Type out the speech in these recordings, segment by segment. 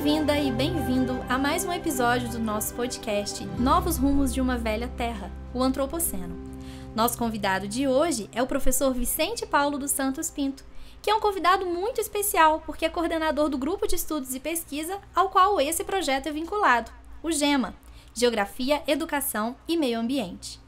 Bem-vinda e bem-vindo a mais um episódio do nosso podcast Novos Rumos de uma Velha Terra, o Antropoceno. Nosso convidado de hoje é o professor Vicente Paulo dos Santos Pinto, que é um convidado muito especial porque é coordenador do Grupo de Estudos e Pesquisa ao qual esse projeto é vinculado, o GEMA, Geografia, Educação e Meio Ambiente,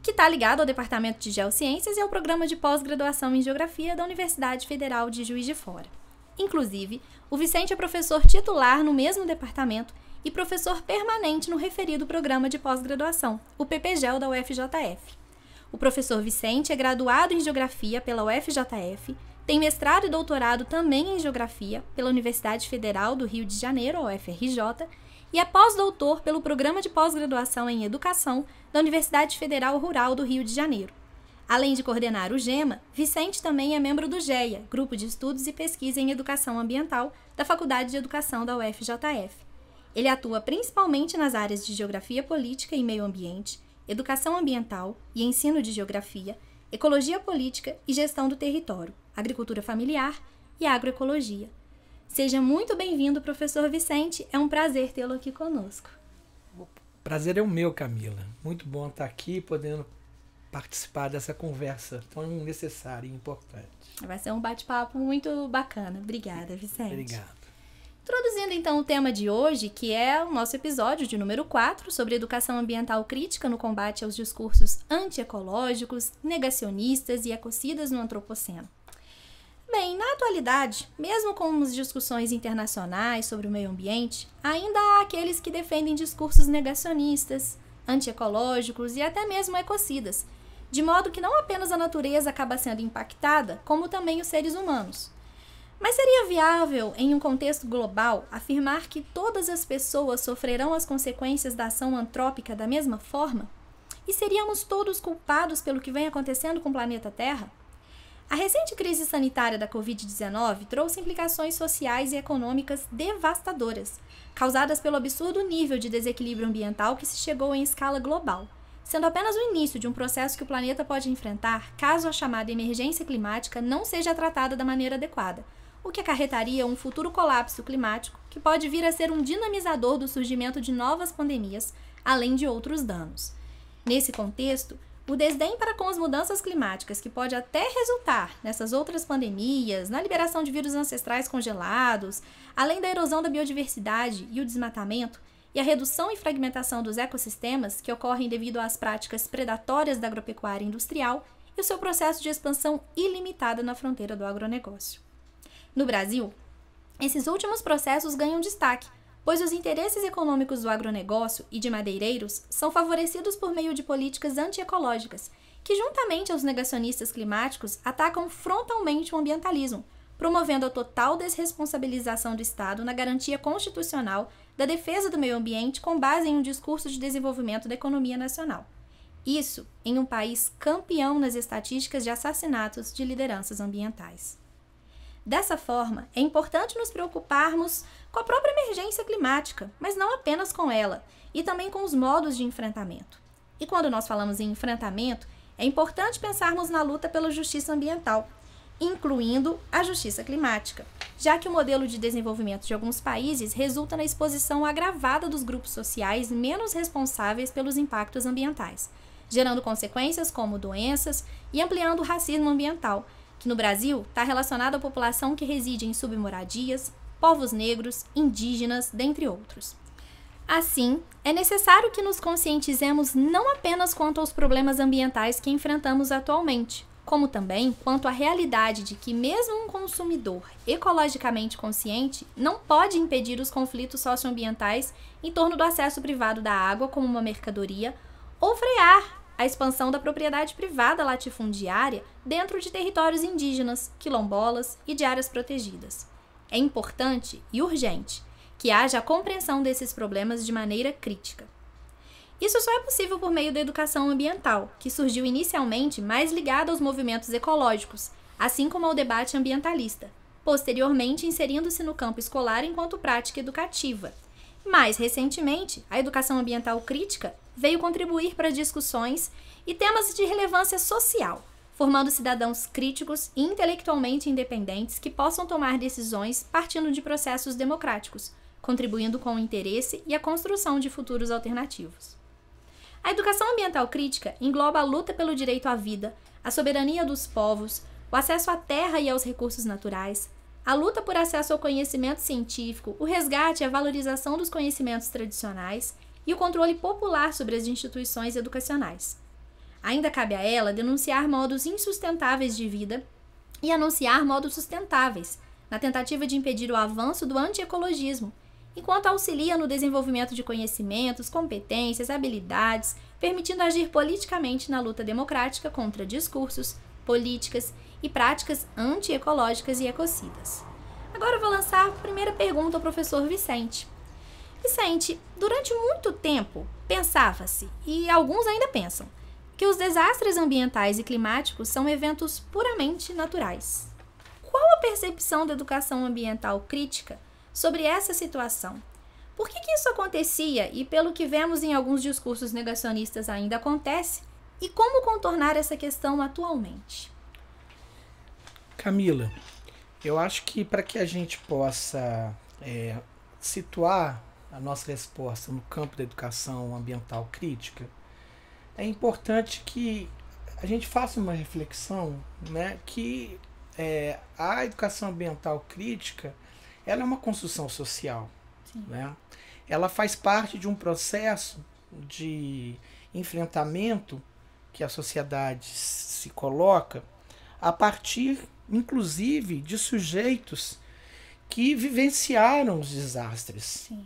que está ligado ao Departamento de Geociências e ao Programa de Pós-Graduação em Geografia da Universidade Federal de Juiz de Fora. Inclusive, o Vicente é professor titular no mesmo departamento e professor permanente no referido Programa de Pós-Graduação, o PPGEL da UFJF. O professor Vicente é graduado em Geografia pela UFJF, tem mestrado e doutorado também em Geografia pela Universidade Federal do Rio de Janeiro, a UFRJ, e é pós-doutor pelo Programa de Pós-Graduação em Educação da Universidade Federal Rural do Rio de Janeiro. Além de coordenar o GEMA, Vicente também é membro do GEA, Grupo de Estudos e Pesquisa em Educação Ambiental da Faculdade de Educação da UFJF. Ele atua principalmente nas áreas de Geografia Política e Meio Ambiente, Educação Ambiental e Ensino de Geografia, Ecologia Política e Gestão do Território, Agricultura Familiar e Agroecologia. Seja muito bem-vindo, professor Vicente. É um prazer tê-lo aqui conosco. O prazer é o meu, Camila. Muito bom estar aqui, podendo participar dessa conversa tão necessária e importante. Vai ser um bate-papo muito bacana. Obrigada, Vicente. Obrigado. Introduzindo então o tema de hoje, que é o nosso episódio de número 4, sobre educação ambiental crítica no combate aos discursos antiecológicos, negacionistas e ecocidas no Antropoceno. Bem, na atualidade, mesmo com as discussões internacionais sobre o meio ambiente, ainda há aqueles que defendem discursos negacionistas, antiecológicos e até mesmo ecocidas, de modo que não apenas a natureza acaba sendo impactada, como também os seres humanos. Mas seria viável, em um contexto global, afirmar que todas as pessoas sofrerão as consequências da ação antrópica da mesma forma? E seríamos todos culpados pelo que vem acontecendo com o planeta Terra? A recente crise sanitária da Covid-19 trouxe implicações sociais e econômicas devastadoras, causadas pelo absurdo nível de desequilíbrio ambiental que se chegou em escala global, sendo apenas o início de um processo que o planeta pode enfrentar caso a chamada emergência climática não seja tratada da maneira adequada, o que acarretaria um futuro colapso climático que pode vir a ser um dinamizador do surgimento de novas pandemias, além de outros danos. Nesse contexto, o desdém para com as mudanças climáticas, que pode até resultar nessas outras pandemias, na liberação de vírus ancestrais congelados, além da erosão da biodiversidade e o desmatamento, e a redução e fragmentação dos ecossistemas que ocorrem devido às práticas predatórias da agropecuária industrial e o seu processo de expansão ilimitada na fronteira do agronegócio. No Brasil, esses últimos processos ganham destaque, pois os interesses econômicos do agronegócio e de madeireiros são favorecidos por meio de políticas antiecológicas, que, juntamente aos negacionistas climáticos, atacam frontalmente o ambientalismo, promovendo a total desresponsabilização do Estado na garantia constitucional da defesa do meio ambiente com base em um discurso de desenvolvimento da economia nacional. Isso em um país campeão nas estatísticas de assassinatos de lideranças ambientais. Dessa forma, é importante nos preocuparmos com a própria emergência climática, mas não apenas com ela, e também com os modos de enfrentamento. E quando nós falamos em enfrentamento, é importante pensarmos na luta pela justiça ambiental, incluindo a justiça climática, já que o modelo de desenvolvimento de alguns países resulta na exposição agravada dos grupos sociais menos responsáveis pelos impactos ambientais, gerando consequências como doenças e ampliando o racismo ambiental, que no Brasil está relacionado à população que reside em submoradias, povos negros, indígenas, dentre outros. Assim, é necessário que nos conscientizemos não apenas quanto aos problemas ambientais que enfrentamos atualmente, como também quanto à realidade de que mesmo um consumidor ecologicamente consciente não pode impedir os conflitos socioambientais em torno do acesso privado da água como uma mercadoria ou frear a expansão da propriedade privada latifundiária dentro de territórios indígenas, quilombolas e de áreas protegidas. É importante e urgente que haja a compreensão desses problemas de maneira crítica. Isso só é possível por meio da educação ambiental, que surgiu inicialmente mais ligada aos movimentos ecológicos, assim como ao debate ambientalista, posteriormente inserindo-se no campo escolar enquanto prática educativa. Mais recentemente, a educação ambiental crítica veio contribuir para discussões e temas de relevância social, formando cidadãos críticos e intelectualmente independentes que possam tomar decisões partindo de processos democráticos, contribuindo com o interesse e a construção de futuros alternativos. A educação ambiental crítica engloba a luta pelo direito à vida, a soberania dos povos, o acesso à terra e aos recursos naturais, a luta por acesso ao conhecimento científico, o resgate e a valorização dos conhecimentos tradicionais e o controle popular sobre as instituições educacionais. Ainda cabe a ela denunciar modos insustentáveis de vida e anunciar modos sustentáveis, na tentativa de impedir o avanço do anti-ecologismo, enquanto auxilia no desenvolvimento de conhecimentos, competências, habilidades, permitindo agir politicamente na luta democrática contra discursos, políticas e práticas anti-ecológicas e ecocidas. Agora eu vou lançar a primeira pergunta ao professor Vicente. Vicente, durante muito tempo pensava-se, e alguns ainda pensam, que os desastres ambientais e climáticos são eventos puramente naturais. Qual a percepção da educação ambiental crítica sobre essa situação? Por que isso acontecia e, pelo que vemos em alguns discursos negacionistas, ainda acontece? E como contornar essa questão atualmente? Camila, eu acho que para que a gente possa situar a nossa resposta no campo da educação ambiental crítica, é importante que a gente faça uma reflexão, né, que a educação ambiental crítica ela é uma construção social. Né? Ela faz parte de um processo de enfrentamento que a sociedade se coloca a partir, inclusive, de sujeitos que vivenciaram os desastres. Sim.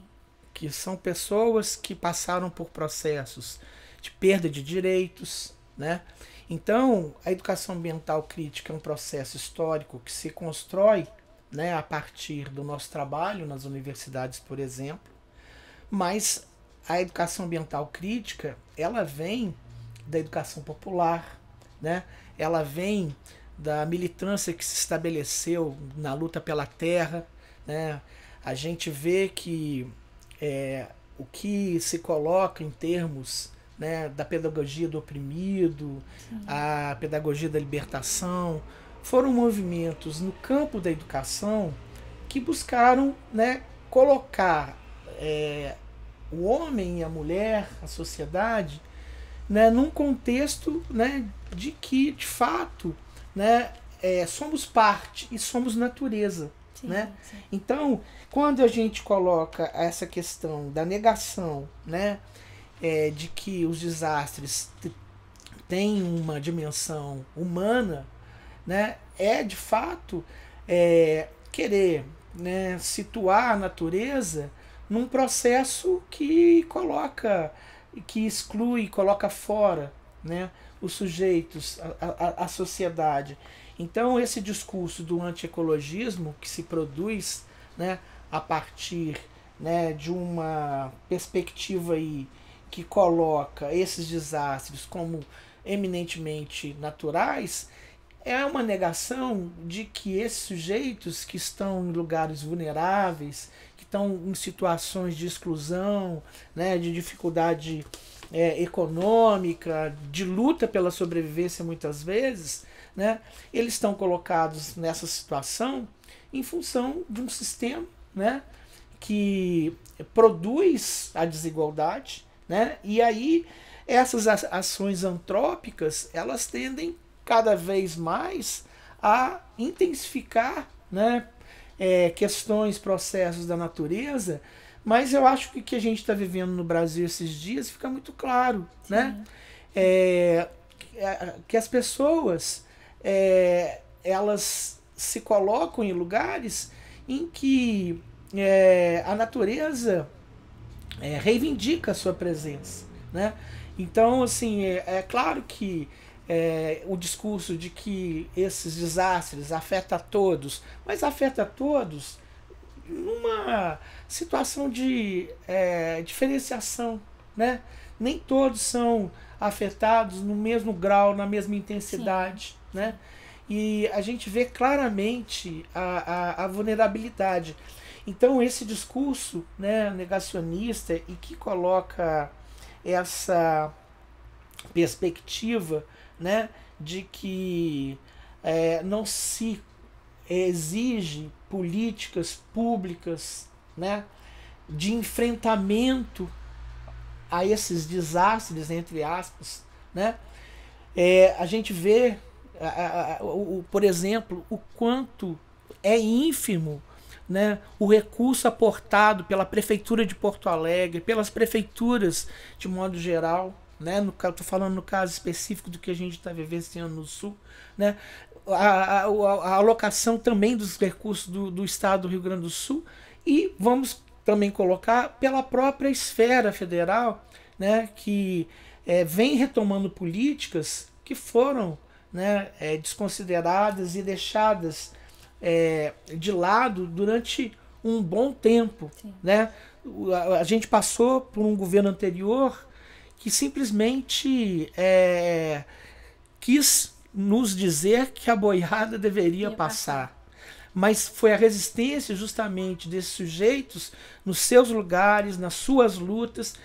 Que são pessoas que passaram por processos de perda de direitos, né? Então, a educação ambiental crítica é um processo histórico que se constrói, né, a partir do nosso trabalho nas universidades, por exemplo, mas a educação ambiental crítica, ela vem da educação popular, né? Ela vem da militância que se estabeleceu na luta pela terra, né? A gente vê que o que se coloca em termos, né, da pedagogia do oprimido, sim, a pedagogia da libertação, foram movimentos no campo da educação que buscaram, né, colocar o homem e a mulher, a sociedade, né, num contexto, né, de que, de fato, né, somos parte e somos natureza. Sim, né? Sim. Então, quando a gente coloca essa questão da negação, né, de que os desastres têm uma dimensão humana, né, de fato querer, né, situar a natureza num processo que coloca, que exclui, coloca fora, né, os sujeitos, a sociedade. Então esse discurso do anti-ecologismo que se produz, né, a partir, né, de uma perspectiva aí que coloca esses desastres como eminentemente naturais, é uma negação de que esses sujeitos que estão em lugares vulneráveis, que estão em situações de exclusão, né, de dificuldade econômica, de luta pela sobrevivência muitas vezes, né, eles estão colocados nessa situação em função de um sistema, né, que produz a desigualdade, né, e aí essas ações antrópicas elas tendem cada vez mais a intensificar, né, questões, processos da natureza, mas eu acho que o que a gente está vivendo no Brasil esses dias fica muito claro, né, que as pessoas elas se colocam em lugares em que a natureza reivindica a sua presença, né? Então, assim, é claro que o discurso de que esses desastres afetam a todos, mas afeta a todos numa situação de diferenciação, né? Nem todos são afetados no mesmo grau, na mesma intensidade, né? E a gente vê claramente a vulnerabilidade. Então esse discurso, né, negacionista e que coloca essa perspectiva, né, de que não se exige políticas públicas, né, de enfrentamento a esses desastres, entre aspas, né? A gente vê, por exemplo, o quanto é ínfimo, né, o recurso aportado pela Prefeitura de Porto Alegre, pelas prefeituras de modo geral, né? Estou falando no caso específico do que a gente está vivenciando no Sul, né? A alocação também dos recursos do Estado do Rio Grande do Sul, e vamos também colocar pela própria esfera federal, né, que vem retomando políticas que foram, né, desconsideradas e deixadas de lado durante um bom tempo, né? A gente passou por um governo anterior que simplesmente quis nos dizer que a boiada deveria passar. Mas foi a resistência justamente desses sujeitos nos seus lugares, nas suas lutas,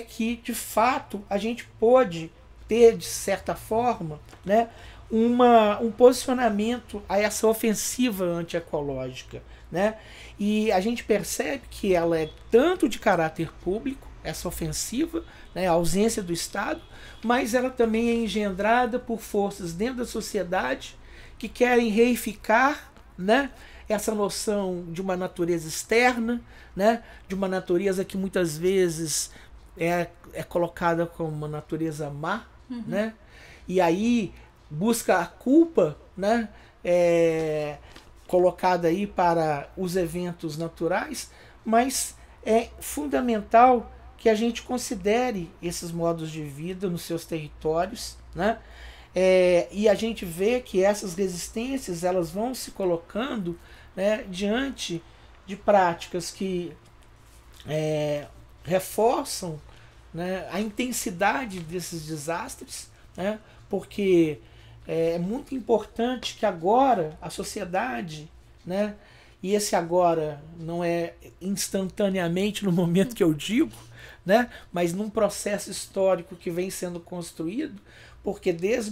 que de fato a gente pôde ter, de certa forma, né, um posicionamento a essa ofensiva antiecológica, né? E a gente percebe que ela é tanto de caráter público, essa ofensiva, né, a ausência do Estado, mas ela também é engendrada por forças dentro da sociedade que querem reificar, né, essa noção de uma natureza externa, né, de uma natureza que muitas vezes é colocada como uma natureza má, né? E aí busca a culpa, né, colocada aí para os eventos naturais, mas é fundamental que a gente considere esses modos de vida nos seus territórios, né? E a gente vê que essas resistências elas vão se colocando, né, diante de práticas que reforçam, né, a intensidade desses desastres, né, porque é muito importante que agora a sociedade, né, e esse agora não é instantaneamente no momento que eu digo, né, mas num processo histórico que vem sendo construído, porque desde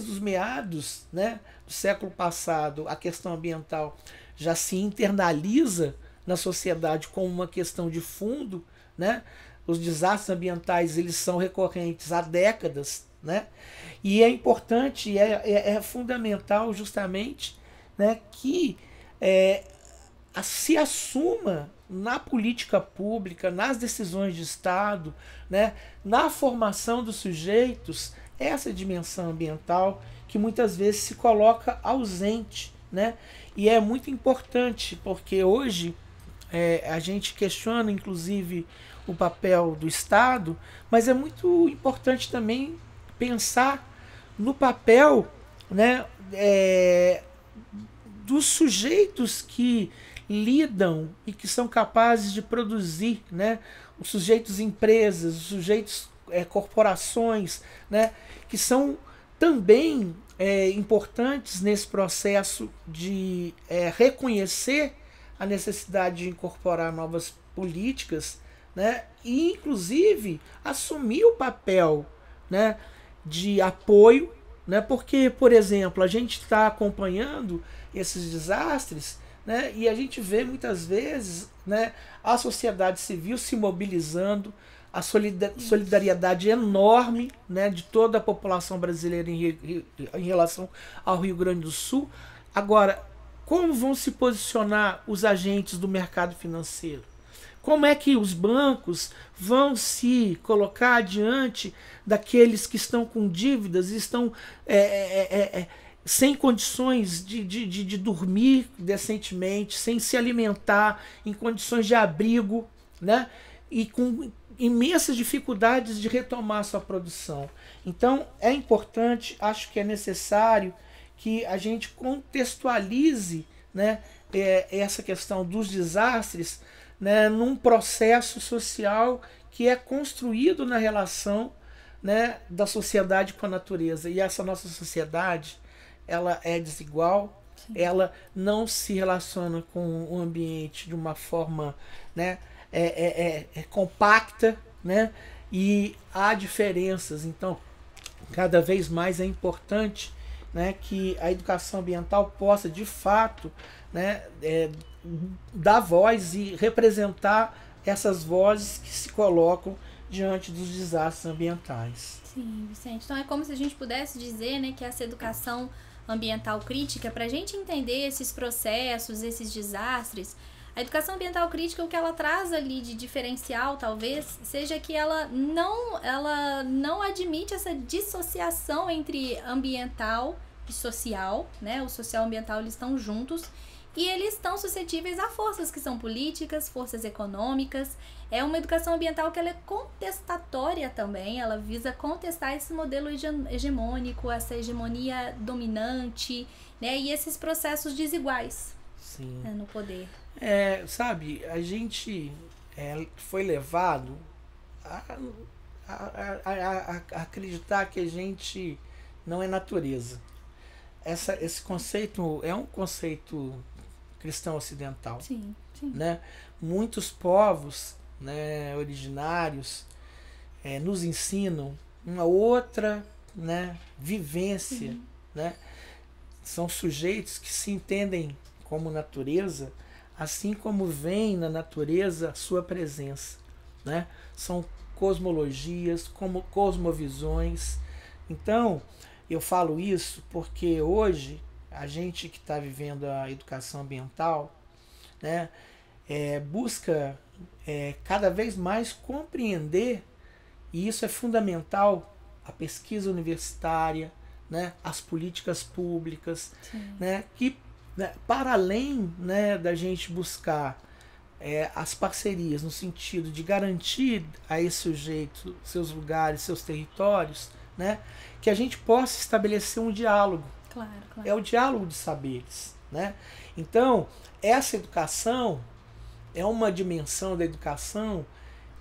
os meados, né, do século passado, a questão ambiental já se internaliza na sociedade como uma questão de fundo, né? Os desastres ambientais eles são recorrentes há décadas, né? E é importante, é fundamental justamente, né, que se assuma na política pública, nas decisões de Estado, né, na formação dos sujeitos, essa dimensão ambiental que muitas vezes se coloca ausente, né? E é muito importante porque hoje a gente questiona inclusive o papel do Estado, mas é muito importante também pensar no papel, né, dos sujeitos que lidam e que são capazes de produzir, né, os sujeitos empresas, os sujeitos corporações, né, que são também importantes nesse processo de reconhecer a necessidade de incorporar novas políticas, né, e inclusive assumir o papel, né, de apoio, né, porque, por exemplo, a gente está acompanhando esses desastres, né, e a gente vê muitas vezes, né, a sociedade civil se mobilizando, a solidariedade enorme, né, de toda a população brasileira em relação ao Rio Grande do Sul. Agora, como vão se posicionar os agentes do mercado financeiro? Como é que os bancos vão se colocar diante daqueles que estão com dívidas e estão sem condições de dormir decentemente, sem se alimentar, em condições de abrigo, né? E com imensas dificuldades de retomar sua produção. Então é importante, acho que é necessário que a gente contextualize, né, essa questão dos desastres, né, num processo social que é construído na relação, né, da sociedade com a natureza. E essa nossa sociedade ela é desigual, sim, ela não se relaciona com o ambiente de uma forma, né, compacta, né, e há diferenças. Então, cada vez mais é importante, né, que a educação ambiental possa, de fato, né, dar voz e representar essas vozes que se colocam diante dos desastres ambientais. Sim, Vicente. Então é como se a gente pudesse dizer, né, que essa educação ambiental crítica, para a gente entender esses processos, esses desastres, a educação ambiental crítica, o que ela traz ali de diferencial, talvez, seja que ela não admite essa dissociação entre ambiental e social, né? O social e o ambiental, eles estão juntos e eles estão suscetíveis a forças que são políticas, forças econômicas. É uma educação ambiental que ela é contestatória também, ela visa contestar esse modelo hegemônico, essa hegemonia dominante, né? E esses processos desiguais. Sim. Né, no poder. Sabe, a gente foi levado a acreditar que a gente não é natureza. Esse conceito é um conceito cristão ocidental. Sim, sim. Né? Muitos povos, né, originários nos ensinam uma outra, né, vivência. Sim. Né? São sujeitos que se entendem como natureza, assim como vem na natureza a sua presença. Né? São cosmologias, como cosmovisões. Então, eu falo isso porque hoje, a gente que está vivendo a educação ambiental, né, busca cada vez mais compreender, e isso é fundamental, a pesquisa universitária, né, as políticas públicas, né, que para além, né, da gente buscar as parcerias no sentido de garantir a esse sujeito seus lugares, seus territórios, né, que a gente possa estabelecer um diálogo. Claro. É o diálogo de saberes. Né? Então, essa educação é uma dimensão da educação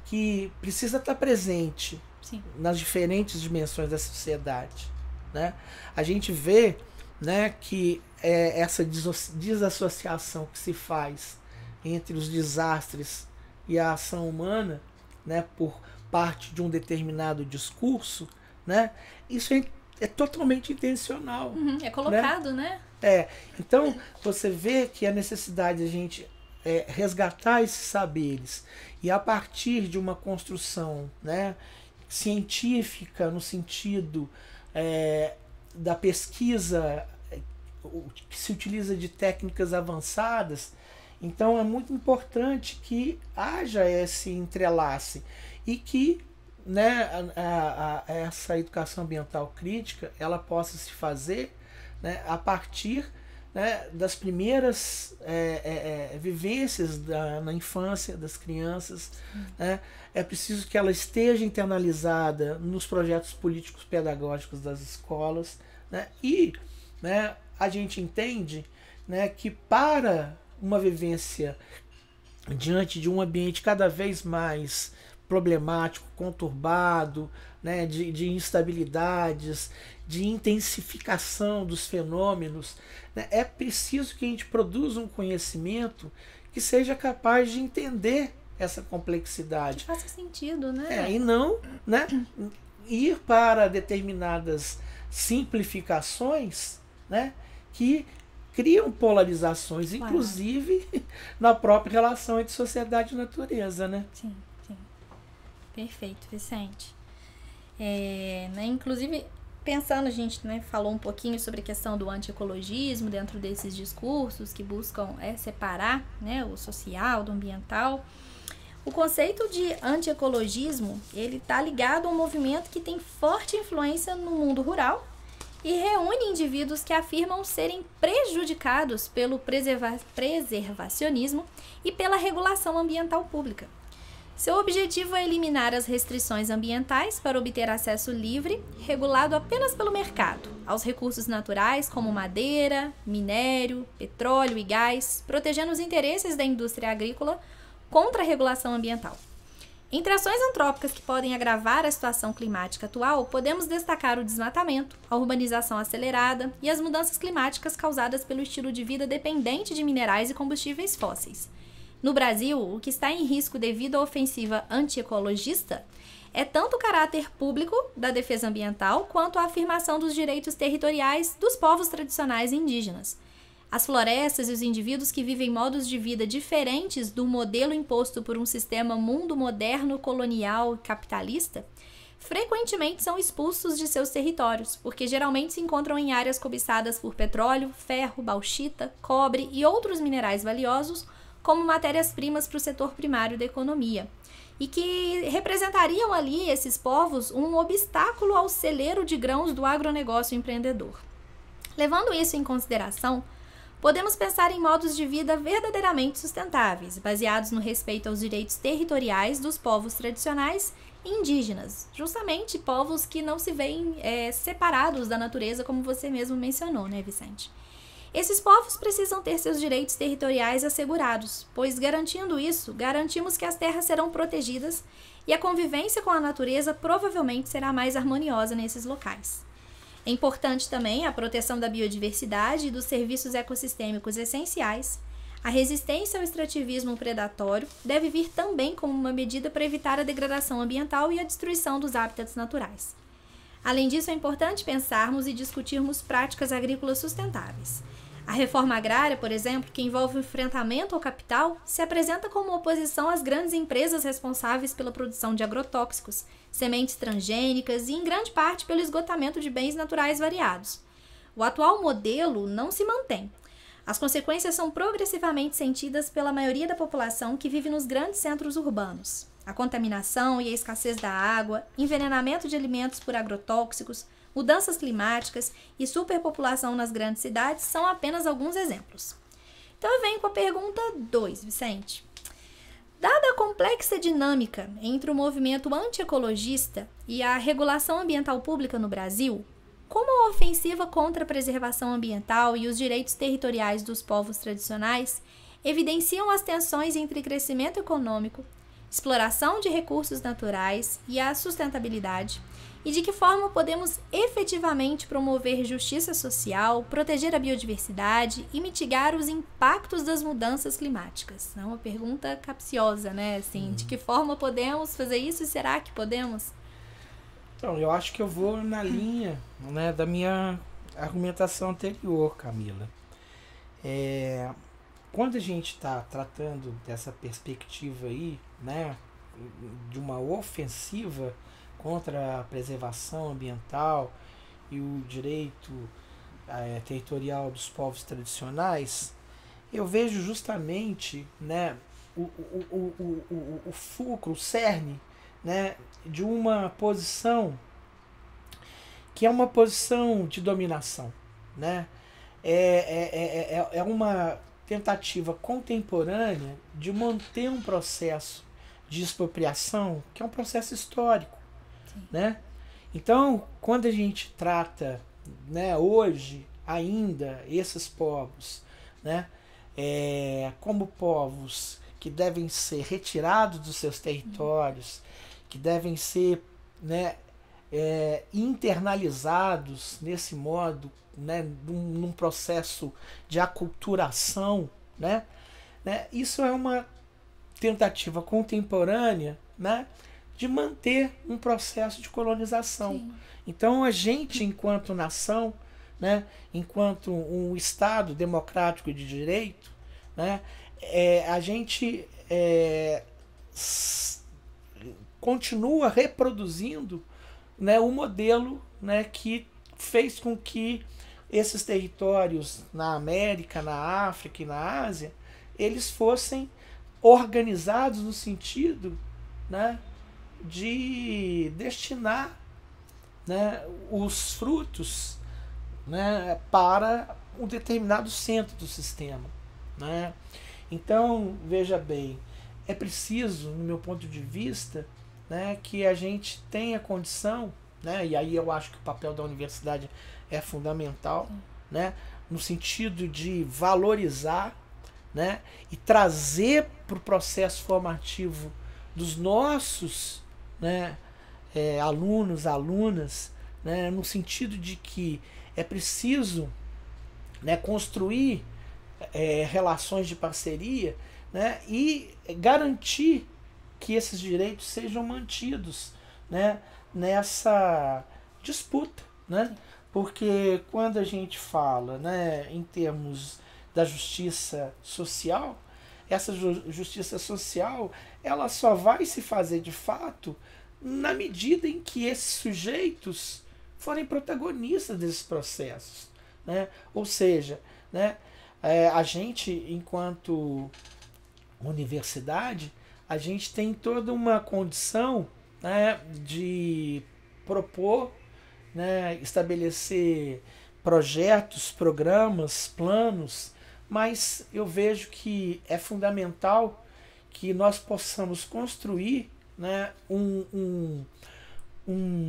que precisa estar presente Sim. nas diferentes dimensões da sociedade. Né? A gente vê, né, que essa desassociação que se faz entre os desastres e a ação humana, né, por parte de um determinado discurso, né, isso é totalmente intencional. É colocado, né? Então, você vê que a necessidade de a gente resgatar esses saberes e a partir de uma construção, né, científica no sentido da pesquisa que se utiliza de técnicas avançadas, então é muito importante que haja esse entrelace e que, né, essa educação ambiental crítica ela possa se fazer, né, a partir, né, das primeiras vivências na infância das crianças. Né? É preciso que ela esteja internalizada nos projetos políticos pedagógicos das escolas, né? E, né, a gente entende, né, que para uma vivência diante de um ambiente cada vez mais problemático, conturbado, né, de instabilidades, de intensificação dos fenômenos, né, é preciso que a gente produza um conhecimento que seja capaz de entender essa complexidade. Que faça sentido, né? E não, né, ir para determinadas simplificações, né, que criam polarizações, claro, inclusive na própria relação entre sociedade e natureza. Né? Sim. Perfeito, Vicente. Né, inclusive, pensando, a gente, né, falou um pouquinho sobre a questão do anti-ecologismo dentro desses discursos que buscam separar, né, o social do ambiental. O conceito de anti-ecologismo, ele está ligado a um movimento que tem forte influência no mundo rural e reúne indivíduos que afirmam serem prejudicados pelo preservacionismo e pela regulação ambiental pública. Seu objetivo é eliminar as restrições ambientais para obter acesso livre, regulado apenas pelo mercado, aos recursos naturais como madeira, minério, petróleo e gás, protegendo os interesses da indústria agrícola contra a regulação ambiental. Entre ações antrópicas que podem agravar a situação climática atual, podemos destacar o desmatamento, a urbanização acelerada e as mudanças climáticas causadas pelo estilo de vida dependente de minerais e combustíveis fósseis. No Brasil, o que está em risco devido à ofensiva anti-ecologista é tanto o caráter público da defesa ambiental quanto a afirmação dos direitos territoriais dos povos tradicionais e indígenas. As florestas e os indivíduos que vivem modos de vida diferentes do modelo imposto por um sistema mundo moderno, colonial e capitalista, frequentemente são expulsos de seus territórios, porque geralmente se encontram em áreas cobiçadas por petróleo, ferro, bauxita, cobre e outros minerais valiosos como matérias-primas para o setor primário da economia, e que representariam ali, esses povos, um obstáculo ao celeiro de grãos do agronegócio empreendedor. Levando isso em consideração, podemos pensar em modos de vida verdadeiramente sustentáveis, baseados no respeito aos direitos territoriais dos povos tradicionais e indígenas, justamente povos que não se veem separados da natureza, como você mesmo mencionou, né, Vicente? Esses povos precisam ter seus direitos territoriais assegurados, pois garantindo isso, garantimos que as terras serão protegidas e a convivência com a natureza provavelmente será mais harmoniosa nesses locais. É importante também a proteção da biodiversidade e dos serviços ecossistêmicos essenciais. A resistência ao extrativismo predatório deve vir também como uma medida para evitar a degradação ambiental e a destruição dos hábitats naturais. Além disso, é importante pensarmos e discutirmos práticas agrícolas sustentáveis. A reforma agrária, por exemplo, que envolve o enfrentamento ao capital, se apresenta como oposição às grandes empresas responsáveis pela produção de agrotóxicos, sementes transgênicas e, em grande parte, pelo esgotamento de bens naturais variados. O atual modelo não se mantém. As consequências são progressivamente sentidas pela maioria da população que vive nos grandes centros urbanos. A contaminação e a escassez da água, envenenamento de alimentos por agrotóxicos, mudanças climáticas e superpopulação nas grandes cidades são apenas alguns exemplos. Então eu venho com a pergunta 2, Vicente. Dada a complexa dinâmica entre o movimento antiecologista e a regulação ambiental pública no Brasil, como a ofensiva contra a preservação ambiental e os direitos territoriais dos povos tradicionais evidenciam as tensões entre crescimento econômico, exploração de recursos naturais e a sustentabilidade, e de que forma podemos efetivamente promover justiça social, proteger a biodiversidade e mitigar os impactos das mudanças climáticas? É uma pergunta capciosa, né? Assim, de que forma podemos fazer isso e será que podemos? Então, eu acho que eu vou na linha, né, da minha argumentação anterior, Camila. Quando a gente está tratando dessa perspectiva aí, né, de uma ofensiva contra a preservação ambiental e o direito territorial dos povos tradicionais, eu vejo justamente, né, o fulcro, o cerne, né, de uma posição que é uma posição de dominação, né? É uma tentativa contemporânea de manter um processo de expropriação que é um processo histórico, né? Então, quando a gente trata, né, hoje ainda esses povos, né, como povos que devem ser retirados dos seus territórios, que devem ser, né, internalizados nesse modo, né, num processo de aculturação, né, isso é uma tentativa contemporânea, né, de manter um processo de colonização. Sim. Então a gente, enquanto nação, né, enquanto um Estado democrático de direito, né, a gente continua reproduzindo, né, o modelo, né, que fez com que esses territórios na América, na África e na Ásia, eles fossem organizados no sentido, né, de destinar, né, os frutos, né, para um determinado centro do sistema, né? Então, veja bem, é preciso, no meu ponto de vista, né, que a gente tenha condição, né, e aí eu acho que o papel da universidade é fundamental, né, no sentido de valorizar, né, e trazer para o processo formativo dos nossos, né, alunos, alunas, né, no sentido de que é preciso, né, construir relações de parceria, né, e garantir que esses direitos sejam mantidos, né, nessa disputa, né? Porque quando a gente fala, né, em termos da justiça social, essa justiça social, ela só vai se fazer de fato na medida em que esses sujeitos forem protagonistas desses processos, né? Ou seja, né, a gente, enquanto universidade, a gente tem toda uma condição, né, de propor, né, estabelecer projetos, programas, planos, mas eu vejo que é fundamental que nós possamos construir, né, um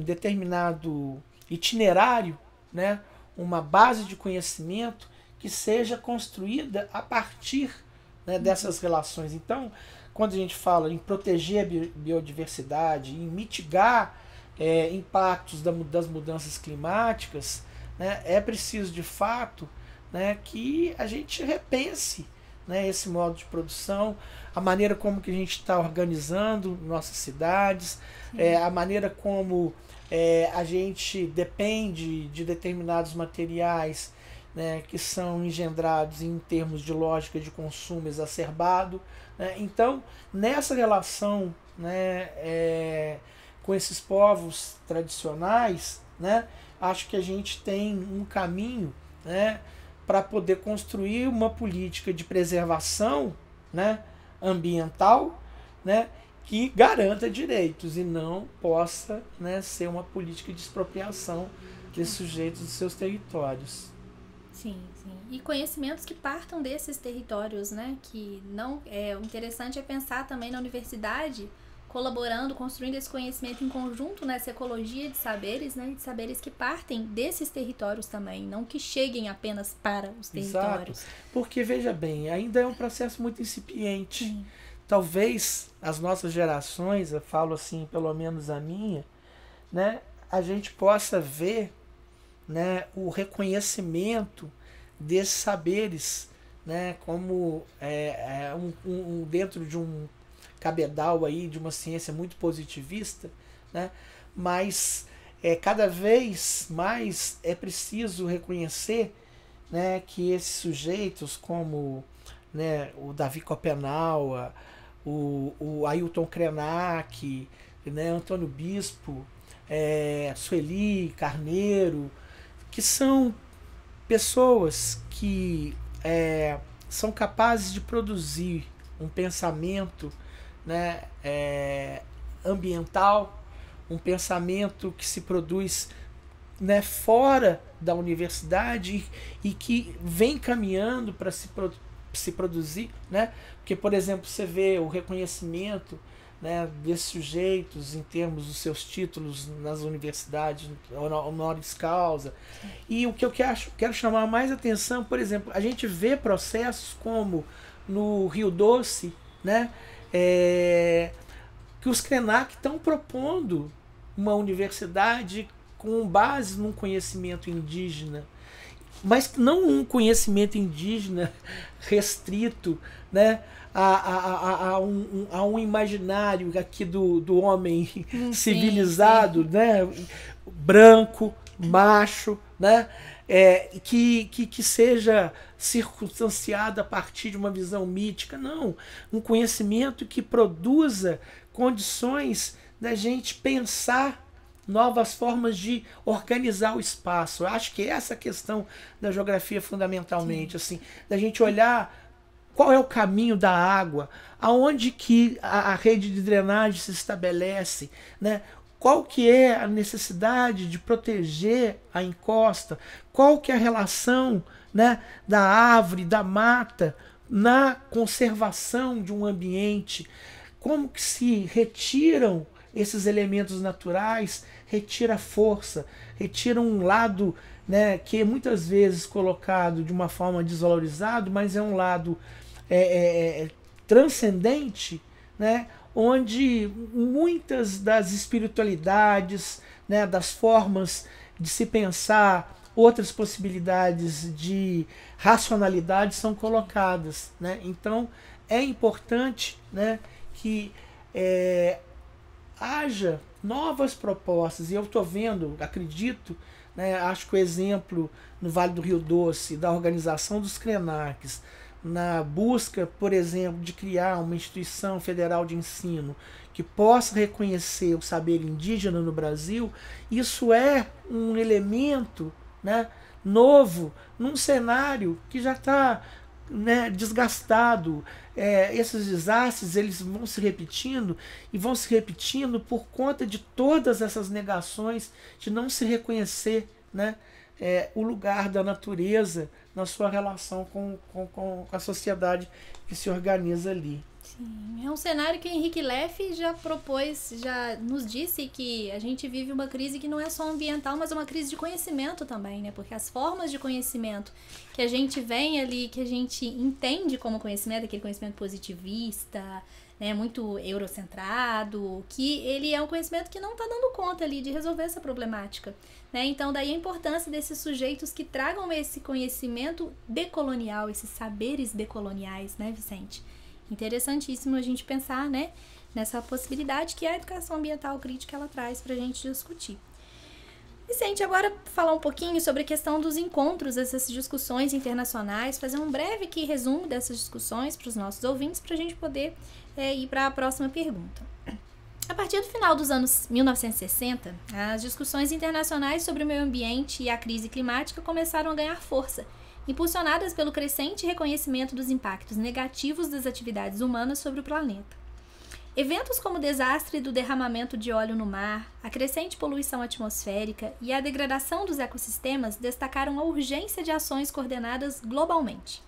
determinado itinerário, né, uma base de conhecimento que seja construída a partir, né, dessas relações. Então, quando a gente fala em proteger a biodiversidade, em mitigar impactos das mudanças climáticas, né, é preciso de fato, né, que a gente repense, né, esse modo de produção, a maneira como que a gente está organizando nossas cidades, a maneira como a gente depende de determinados materiais, né, que são engendrados em termos de lógica de consumo exacerbado, né? Então, nessa relação, né, com esses povos tradicionais, né, acho que a gente tem um caminho, né, para poder construir uma política de preservação, né, ambiental, né, que garanta direitos e não possa, né, ser uma política de expropriação desses sujeitos dos seus territórios. Sim, sim. E conhecimentos que partam desses territórios, né? Que não o interessante é pensar também na universidade colaborando, construindo esse conhecimento em conjunto nessa ecologia de saberes, né? De saberes que partem desses territórios também, não que cheguem apenas para os territórios. Exato. Porque, veja bem, ainda é um processo muito incipiente. Sim. Talvez as nossas gerações, eu falo assim, pelo menos a minha, né, a gente possa ver, né, o reconhecimento desses saberes, né, como dentro de um cabedal aí de uma ciência muito positivista, né, mas cada vez mais é preciso reconhecer, né, que esses sujeitos como, né, o Davi Copenau, o Ailton Krenak, né, Antônio Bispo, Sueli Carneiro, que são pessoas que são capazes de produzir um pensamento, né, ambiental, um pensamento que se produz, né, fora da universidade e que vem caminhando para se produzir, né? Porque, por exemplo, você vê o reconhecimento, né, desses sujeitos em termos dos seus títulos nas universidades, honoris causa. E o que eu quero chamar mais atenção, por exemplo, a gente vê processos como no Rio Doce, né, que os Krenak estão propondo uma universidade com base num conhecimento indígena, mas não um conhecimento indígena restrito, né, a um imaginário aqui do homem civilizado, sim. Né, branco, macho, né, que seja circunstanciado a partir de uma visão mítica. Não, um conhecimento que produza condições da gente pensar novas formas de organizar o espaço. Eu acho que essa questão da geografia fundamentalmente, sim. Assim, da gente olhar qual é o caminho da água, aonde que a rede de drenagem se estabelece, né? Qual que é a necessidade de proteger a encosta, qual que é a relação, né, da árvore, da mata na conservação de um ambiente, como que se retiram esses elementos naturais, retira força, retira um lado, né, que é muitas vezes colocado de uma forma desvalorizado, mas é um lado transcendente, né, onde muitas das espiritualidades, né, das formas de se pensar, outras possibilidades de racionalidade são colocadas, né? Então é importante, né, que haja novas propostas, e eu estou vendo, acredito, né? Acho que o exemplo no Vale do Rio Doce da organização dos CRENACs, na busca, por exemplo, de criar uma instituição federal de ensino que possa reconhecer o saber indígena no Brasil, isso é um elemento, né, novo num cenário que já está, né, desgastado. Esses desastres eles vão se repetindo e vão se repetindo por conta de todas essas negações de não se reconhecer, né, o lugar da natureza na sua relação com a sociedade que se organiza ali. Sim, é um cenário que Henrique Leff já propôs, já nos disse que a gente vive uma crise que não é só ambiental, mas é uma crise de conhecimento também, né? Porque as formas de conhecimento que a gente vem ali, que a gente entende como conhecimento, aquele conhecimento positivista, né, muito eurocentrado, que ele é um conhecimento que não está dando conta ali de resolver essa problemática, né? Então daí a importância desses sujeitos que tragam esse conhecimento decolonial, esses saberes decoloniais, né, Vicente? Interessantíssimo a gente pensar, né, nessa possibilidade que a educação ambiental crítica ela traz para a gente discutir. Vicente, agora falar um pouquinho sobre a questão dos encontros, essas discussões internacionais, fazer um breve aqui resumo dessas discussões para os nossos ouvintes, para a gente poder ir para a próxima pergunta. A partir do final dos anos 1960, as discussões internacionais sobre o meio ambiente e a crise climática começaram a ganhar força, impulsionadas pelo crescente reconhecimento dos impactos negativos das atividades humanas sobre o planeta. Eventos como o desastre do derramamento de óleo no mar, a crescente poluição atmosférica e a degradação dos ecossistemas destacaram a urgência de ações coordenadas globalmente.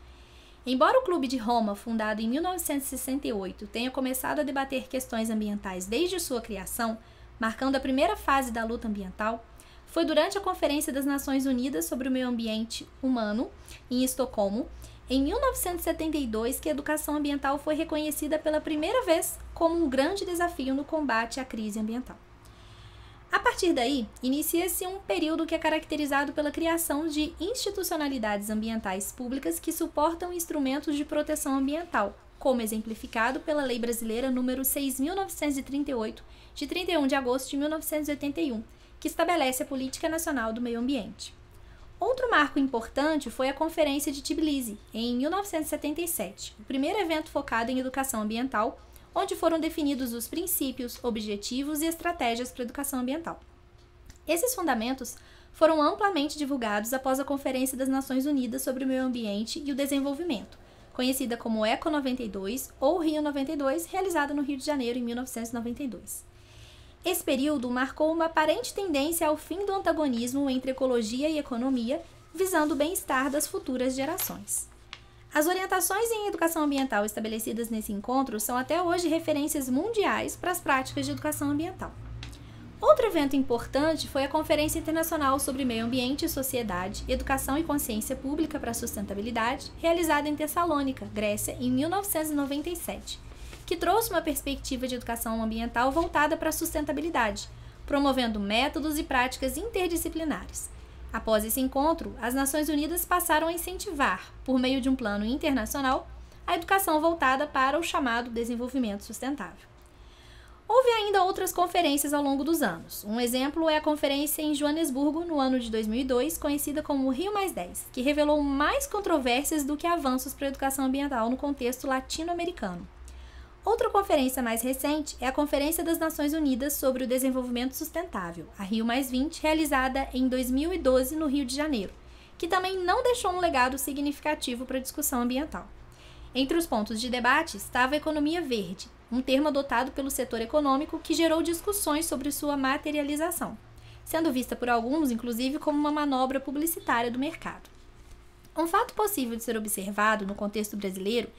Embora o Clube de Roma, fundado em 1968, tenha começado a debater questões ambientais desde sua criação, marcando a primeira fase da luta ambiental, foi durante a Conferência das Nações Unidas sobre o Meio Ambiente Humano, em Estocolmo, em 1972, que a educação ambiental foi reconhecida pela primeira vez como um grande desafio no combate à crise ambiental. A partir daí, inicia-se um período que é caracterizado pela criação de institucionalidades ambientais públicas que suportam instrumentos de proteção ambiental, como exemplificado pela Lei Brasileira nº 6.938, de 31 de agosto de 1981, que estabelece a Política Nacional do Meio Ambiente. Outro marco importante foi a Conferência de Tbilisi, em 1977, o primeiro evento focado em educação ambiental, onde foram definidos os princípios, objetivos e estratégias para a educação ambiental. Esses fundamentos foram amplamente divulgados após a Conferência das Nações Unidas sobre o Meio Ambiente e o Desenvolvimento, conhecida como ECO 92 ou Rio 92, realizada no Rio de Janeiro em 1992. Esse período marcou uma aparente tendência ao fim do antagonismo entre ecologia e economia, visando o bem-estar das futuras gerações. As orientações em educação ambiental estabelecidas nesse encontro são até hoje referências mundiais para as práticas de educação ambiental. Outro evento importante foi a Conferência Internacional sobre Meio Ambiente e Sociedade, Educação e Consciência Pública para a Sustentabilidade, realizada em Tessalônica, Grécia, em 1997, que trouxe uma perspectiva de educação ambiental voltada para a sustentabilidade, promovendo métodos e práticas interdisciplinares. Após esse encontro, as Nações Unidas passaram a incentivar, por meio de um plano internacional, a educação voltada para o chamado desenvolvimento sustentável. Houve ainda outras conferências ao longo dos anos. Um exemplo é a conferência em Joanesburgo, no ano de 2002, conhecida como Rio+10, que revelou mais controvérsias do que avanços para a educação ambiental no contexto latino-americano. Outra conferência mais recente é a Conferência das Nações Unidas sobre o Desenvolvimento Sustentável, a Rio+20, realizada em 2012 no Rio de Janeiro, que também não deixou um legado significativo para a discussão ambiental. Entre os pontos de debate estava a economia verde, um termo adotado pelo setor econômico que gerou discussões sobre sua materialização, sendo vista por alguns, inclusive, como uma manobra publicitária do mercado. Um fato possível de ser observado no contexto brasileiro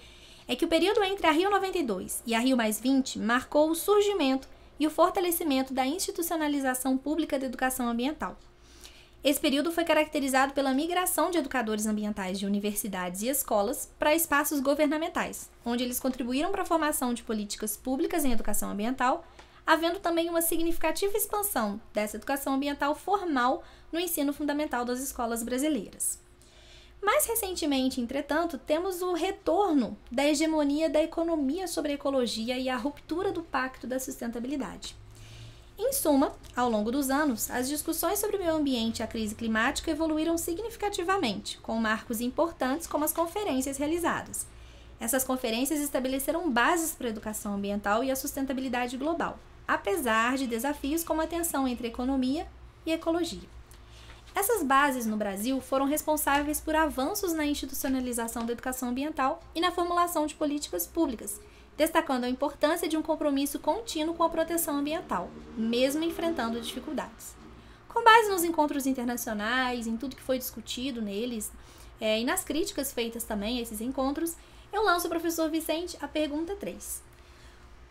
é que o período entre a Rio 92 e a Rio+20 marcou o surgimento e o fortalecimento da institucionalização pública da educação ambiental. Esse período foi caracterizado pela migração de educadores ambientais de universidades e escolas para espaços governamentais, onde eles contribuíram para a formação de políticas públicas em educação ambiental, havendo também uma significativa expansão dessa educação ambiental formal no ensino fundamental das escolas brasileiras. Mais recentemente, entretanto, temos o retorno da hegemonia da economia sobre a ecologia e a ruptura do pacto da sustentabilidade. Em suma, ao longo dos anos, as discussões sobre o meio ambiente e a crise climática evoluíram significativamente, com marcos importantes como as conferências realizadas. Essas conferências estabeleceram bases para a educação ambiental e a sustentabilidade global, apesar de desafios como a tensão entre economia e ecologia. Essas bases no Brasil foram responsáveis por avanços na institucionalização da educação ambiental e na formulação de políticas públicas, destacando a importância de um compromisso contínuo com a proteção ambiental, mesmo enfrentando dificuldades. Com base nos encontros internacionais, em tudo que foi discutido neles, e nas críticas feitas também a esses encontros, eu lanço ao professor Vicente a pergunta 3.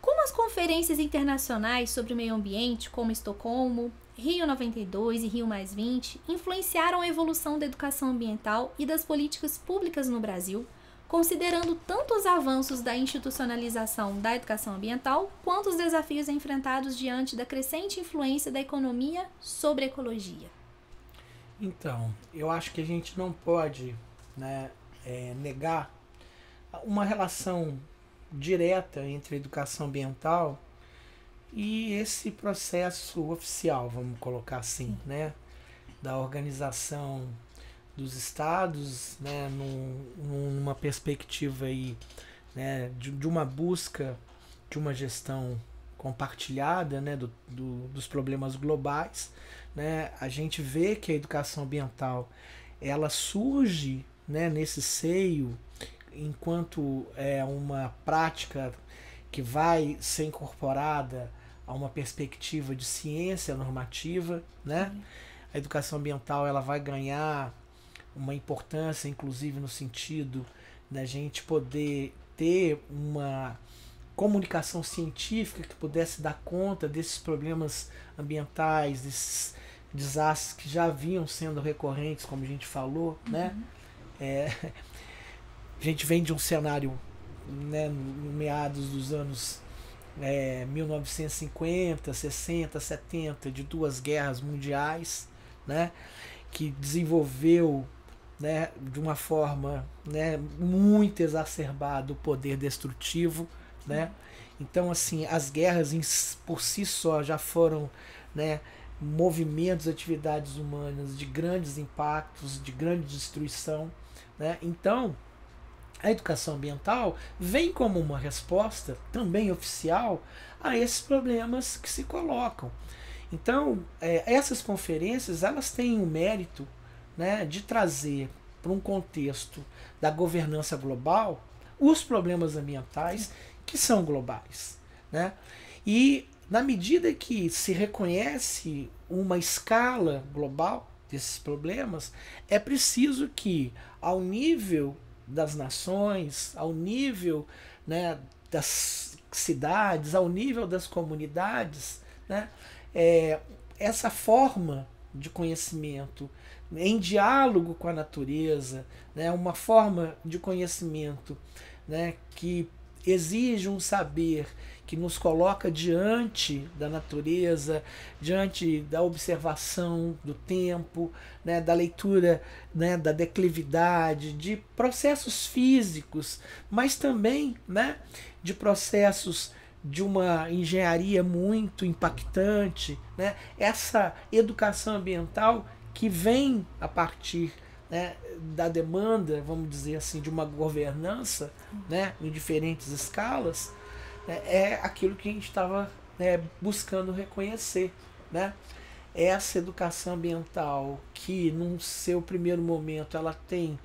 Como as conferências internacionais sobre o meio ambiente, como Estocolmo, Rio 92 e Rio +20, influenciaram a evolução da educação ambiental e das políticas públicas no Brasil, considerando tanto os avanços da institucionalização da educação ambiental, quanto os desafios enfrentados diante da crescente influência da economia sobre a ecologia? Então, eu acho que a gente não pode, né, negar uma relação direta entre a educação ambiental e esse processo oficial, vamos colocar assim, né, da organização dos estados, né, numa perspectiva aí, né, de uma busca de uma gestão compartilhada, né, dos problemas globais, né. A gente vê que a educação ambiental ela surge, né, nesse seio enquanto é uma prática que vai ser incorporada a uma perspectiva de ciência normativa, né. A educação ambiental ela vai ganhar uma importância, inclusive no sentido da gente poder ter uma comunicação científica que pudesse dar conta desses problemas ambientais, desses desastres que já vinham sendo recorrentes, como a gente falou, né? A gente vem de um cenário, né, no meados dos anos 1950, 60, 70, de duas guerras mundiais, né, que desenvolveu, né, de uma forma, né, muito exacerbada o poder destrutivo, né? Então, assim, as guerras por si só já foram, né, movimentos, atividades humanas de grandes impactos, de grande destruição, né? Então, a educação ambiental vem como uma resposta também oficial a esses problemas que se colocam. Então, essas conferências elas têm o mérito, né, de trazer para um contexto da governança global os problemas ambientais que são globais, né? E na medida que se reconhece uma escala global desses problemas, é preciso que, ao nível das nações, ao nível, né, das cidades, ao nível das comunidades, né, essa forma de conhecimento em diálogo com a natureza, né, uma forma de conhecimento, né, que exige um saber que nos coloca diante da natureza, diante da observação do tempo, né, da leitura, né, da declividade, de processos físicos, mas também, né, de processos de uma engenharia muito impactante, né, essa educação ambiental que vem a partir, né, da demanda, vamos dizer assim, de uma governança, né, em diferentes escalas, né, é aquilo que a gente estava, né, buscando reconhecer, né? Essa educação ambiental que, num seu primeiro momento, ela tem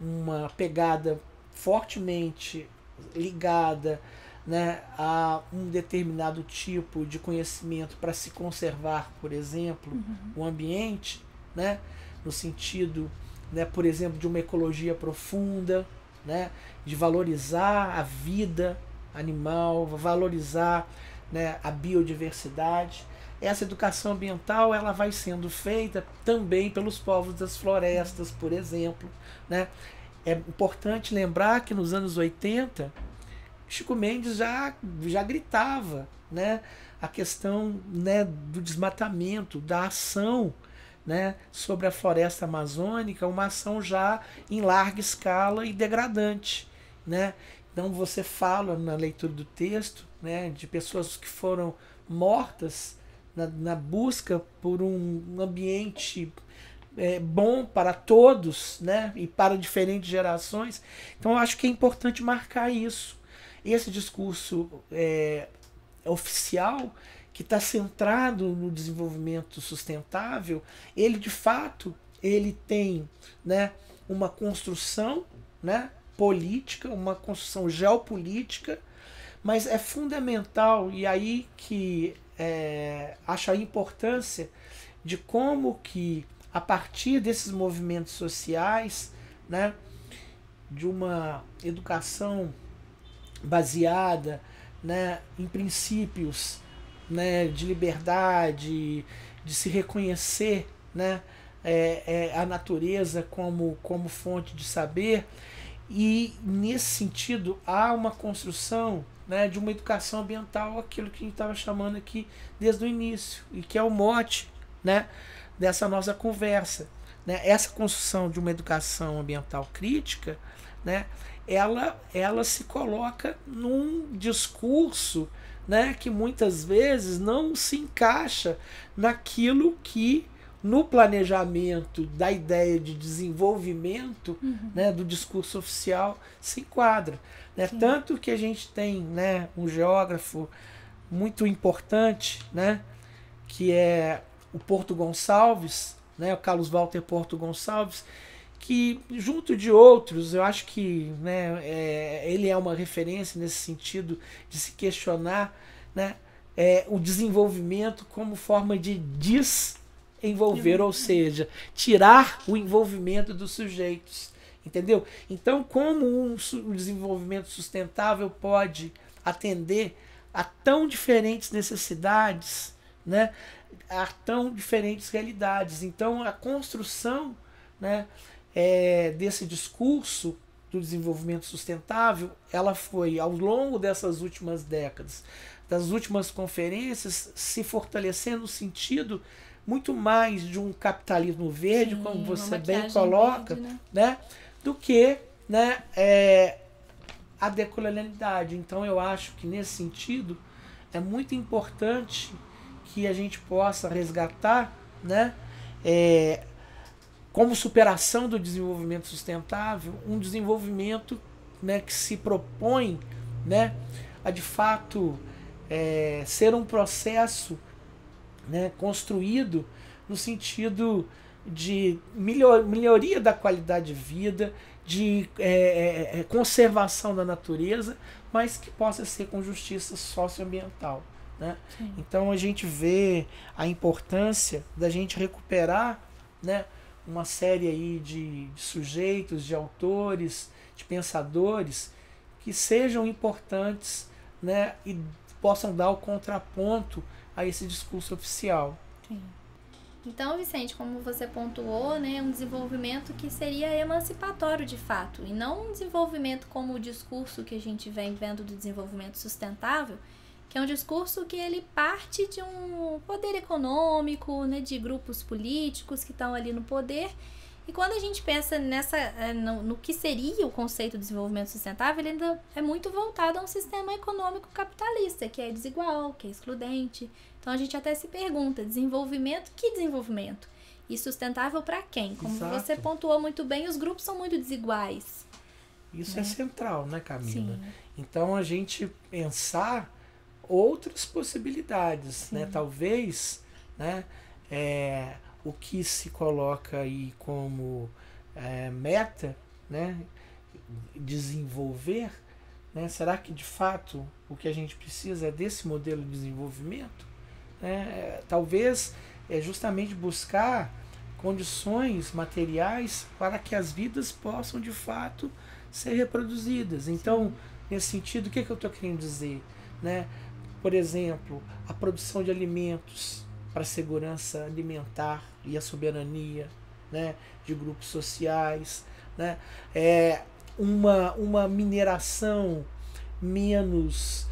uma pegada fortemente ligada, né, a um determinado tipo de conhecimento para se conservar, por exemplo, o ambiente, né, no sentido, né, por exemplo, de uma ecologia profunda, né, de valorizar a vida animal, valorizar, né, a biodiversidade. Essa educação ambiental ela vai sendo feita também pelos povos das florestas, por exemplo, né? É importante lembrar que nos anos 80, Chico Mendes já gritava, né, a questão, né, do desmatamento, da ação, né, sobre a floresta amazônica, uma ação já em larga escala e degradante, né? Então você fala na leitura do texto, né, de pessoas que foram mortas, na busca por um ambiente bom para todos, né, e para diferentes gerações. Então eu acho que é importante marcar isso. Esse discurso oficial, que está centrado no desenvolvimento sustentável, ele de fato ele tem, né, uma construção, né, política, uma construção geopolítica, mas é fundamental, e aí que acho a importância de como que, a partir desses movimentos sociais, né, de uma educação baseada, né, em princípios, né, de liberdade, de se reconhecer, né, a natureza como fonte de saber, e nesse sentido há uma construção, né, de uma educação ambiental, aquilo que a gente estava chamando aqui desde o início, e que é o mote, né, dessa nossa conversa, né? Essa construção de uma educação ambiental crítica, né, ela se coloca num discurso, né, que muitas vezes não se encaixa naquilo que no planejamento da ideia de desenvolvimento, né, do discurso oficial se enquadra, né? Tanto que a gente tem, né, um geógrafo muito importante, né, que é o Porto Gonçalves, né, o Carlos Walter Porto Gonçalves, que junto de outros, eu acho que, né, ele é uma referência nesse sentido de se questionar, né, o desenvolvimento como forma de desenvolver, ou seja, tirar o envolvimento dos sujeitos, entendeu? Então, como um desenvolvimento sustentável pode atender a tão diferentes necessidades, né, a tão diferentes realidades. Então, a construção, né, desse discurso do desenvolvimento sustentável, ela foi, ao longo dessas últimas décadas, das últimas conferências, se fortalecendo no sentido muito mais de um capitalismo verde, sim, como você bem coloca, verde, né, do que, né, a decolonialidade. Então, eu acho que, nesse sentido, é muito importante que a gente possa resgatar, né, como superação do desenvolvimento sustentável, um desenvolvimento, né, que se propõe, né, a de fato ser um processo, né, construído no sentido de melhoria da qualidade de vida, de conservação da natureza, mas que possa ser com justiça socioambiental, né? Então a gente vê a importância da gente recuperar, né, uma série aí de sujeitos, de autores, de pensadores que sejam importantes, né, e possam dar o contraponto a esse discurso oficial. Sim. Então, Vicente, como você pontuou, né, um desenvolvimento que seria emancipatório de fato, e não um desenvolvimento como o discurso que a gente vem vendo do desenvolvimento sustentável, que é um discurso que ele parte de um poder econômico, né, de grupos políticos que estão ali no poder. E quando a gente pensa no que seria o conceito de desenvolvimento sustentável, ele ainda é muito voltado a um sistema econômico capitalista, que é desigual, que é excludente. Então a gente até se pergunta, desenvolvimento, que desenvolvimento? E sustentável para quem? Como Exato. Você pontuou muito bem, os grupos são muito desiguais. Isso é central, né, Camila? Sim. Então a gente pensar outras possibilidades, né? Talvez, né, o que se coloca aí como meta, né, desenvolver, né, será que de fato o que a gente precisa é desse modelo de desenvolvimento? Talvez justamente buscar condições materiais para que as vidas possam de fato ser reproduzidas. Então, nesse sentido, o que eu estou querendo dizer, né? Por exemplo, a produção de alimentos para a segurança alimentar e a soberania, né, de grupos sociais, né, uma mineração menos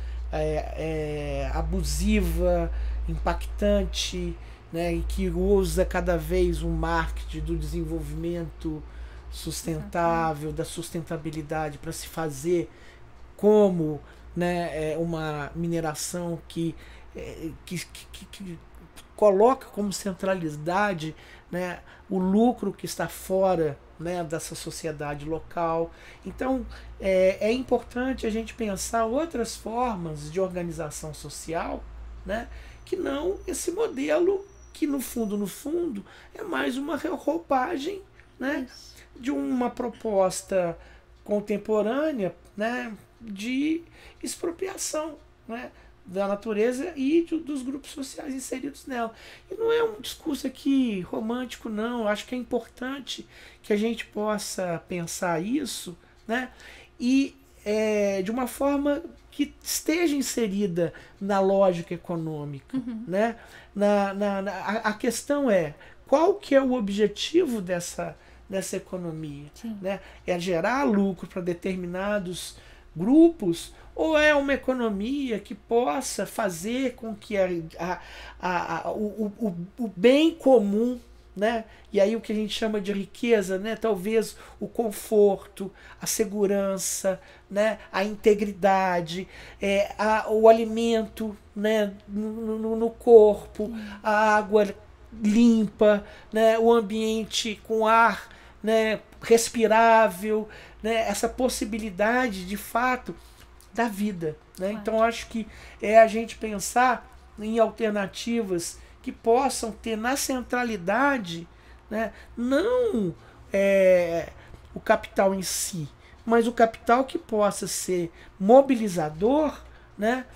abusiva, impactante, né, e que usa cada vez um marketing do desenvolvimento sustentável, da sustentabilidade para se fazer como, né, uma mineração que coloca como centralidade, né, o lucro que está fora, né, dessa sociedade local. Então, é importante a gente pensar outras formas de organização social, né, que não esse modelo que, no fundo, é mais uma roupagem, né, de uma proposta contemporânea, né, de expropriação, né, da natureza e dos grupos sociais inseridos nela. E não é um discurso aqui romântico, não. Eu acho que é importante que a gente possa pensar isso, né, e de uma forma que esteja inserida na lógica econômica. Né? A questão é, qual que é o objetivo dessa economia? Né? É gerar lucro para determinados grupos, ou é uma economia que possa fazer com que o bem comum, né? E aí o que a gente chama de riqueza, né? Talvez o conforto, a segurança, né? A integridade, o alimento, né? no corpo, a água limpa, né? O ambiente com ar, né? Respirável, né? Essa possibilidade de fato da vida, né? Então acho que é a gente pensar em alternativas que possam ter na centralidade, né, não o capital em si, mas o capital que possa ser mobilizador, né,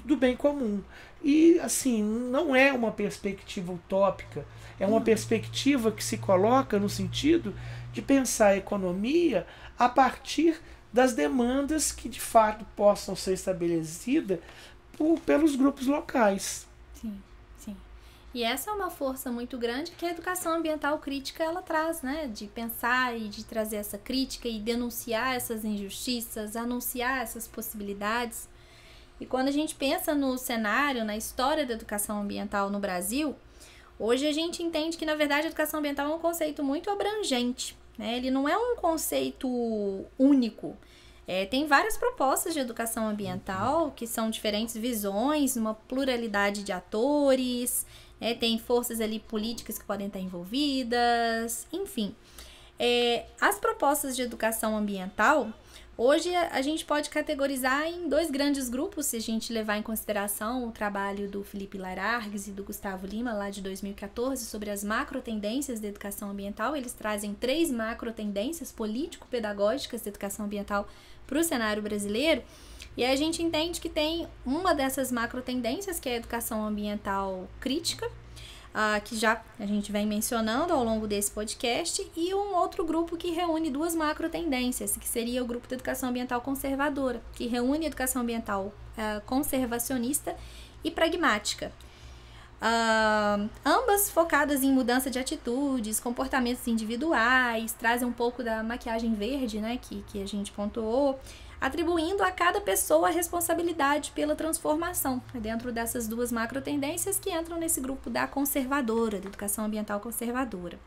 do bem comum. E assim, não é uma perspectiva utópica, é uma perspectiva que se coloca no sentido de pensar a economia a partir das demandas que de fato possam ser estabelecidas pelos grupos locais. Sim, sim. E essa é uma força muito grande que a educação ambiental crítica ela traz, né? De pensar e de trazer essa crítica e denunciar essas injustiças, anunciar essas possibilidades. E quando a gente pensa no cenário, na história da educação ambiental no Brasil, hoje a gente entende que, na verdade, a educação ambiental é um conceito muito abrangente, né? Ele não é um conceito único. Tem várias propostas de educação ambiental que são diferentes visões, uma pluralidade de atores, tem forças ali políticas que podem estar envolvidas, enfim. As propostas de educação ambiental, hoje a gente pode categorizar em dois grandes grupos, se a gente levar em consideração o trabalho do Felipe Larargues e do Gustavo Lima, lá de 2014, sobre as macrotendências da educação ambiental. Eles trazem 3 macrotendências político-pedagógicas da educação ambiental para o cenário brasileiro, e a gente entende que tem uma dessas macrotendências, que é a educação ambiental crítica, que já a gente vem mencionando ao longo desse podcast, e um outro grupo que reúne 2 macrotendências, que seria o grupo da educação ambiental conservadora, que reúne a educação ambiental conservacionista e pragmática. Ambas focadas em mudança de atitudes, comportamentos individuais, trazem um pouco da maquiagem verde, né, que a gente pontuou, atribuindo a cada pessoa a responsabilidade pela transformação, dentro dessas 2 macrotendências que entram nesse grupo da conservadora, da educação ambiental conservadora.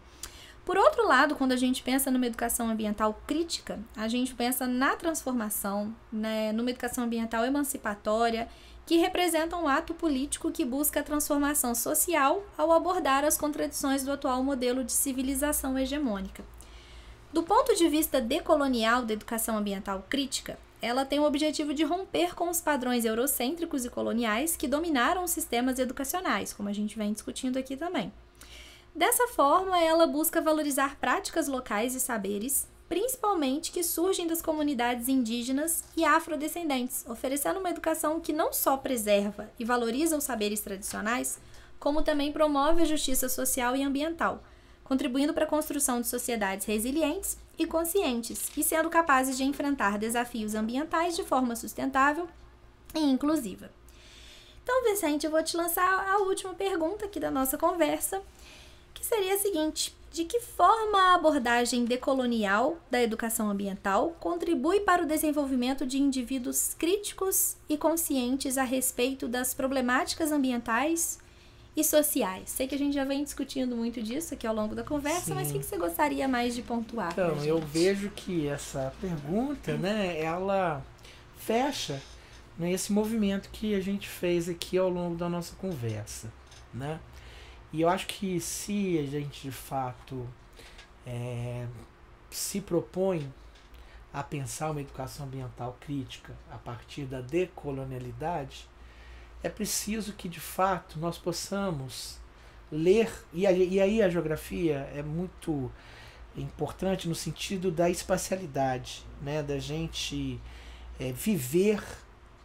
Por outro lado, quando a gente pensa numa educação ambiental crítica, a gente pensa na transformação, né, numa educação ambiental emancipatória, que representa um ato político que busca a transformação social ao abordar as contradições do atual modelo de civilização hegemônica. Do ponto de vista decolonial da educação ambiental crítica, ela tem o objetivo de romper com os padrões eurocêntricos e coloniais que dominaram os sistemas educacionais, como a gente vem discutindo aqui também. Dessa forma, ela busca valorizar práticas locais e saberes, principalmente que surgem das comunidades indígenas e afrodescendentes, oferecendo uma educação que não só preserva e valoriza os saberes tradicionais, como também promove a justiça social e ambiental, contribuindo para a construção de sociedades resilientes e conscientes, e sendo capazes de enfrentar desafios ambientais de forma sustentável e inclusiva. Então, Vicente, eu vou te lançar a última pergunta aqui da nossa conversa, que seria a seguinte: de que forma a abordagem decolonial da educação ambiental contribui para o desenvolvimento de indivíduos críticos e conscientes a respeito das problemáticas ambientais e sociais? Sei que a gente já vem discutindo muito disso aqui ao longo da conversa, Sim. Mas o que você gostaria mais de pontuar? Então, eu vejo que essa pergunta, né, ela fecha né, esse movimento que a gente fez aqui ao longo da nossa conversa, né? E eu acho que se a gente de fato se propõe a pensar uma educação ambiental crítica a partir da decolonialidade, é preciso que de fato nós possamos ler, e aí a geografia é muito importante no sentido da espacialidade, né, da gente viver,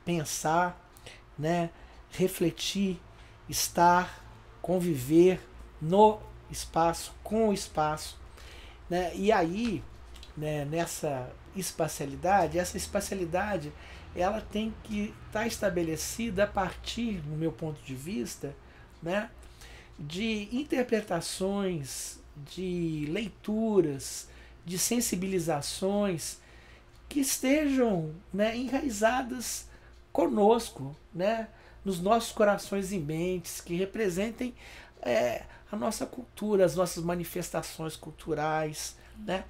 pensar, né, refletir, estar, conviver no espaço, com o espaço, né, e aí, né, nessa espacialidade, essa espacialidade ela tem que estar estabelecida a partir, no meu ponto de vista, né, de interpretações, de leituras, de sensibilizações que estejam, né, enraizadas conosco, né, nos nossos corações e mentes, que representem a nossa cultura, as nossas manifestações culturais, né?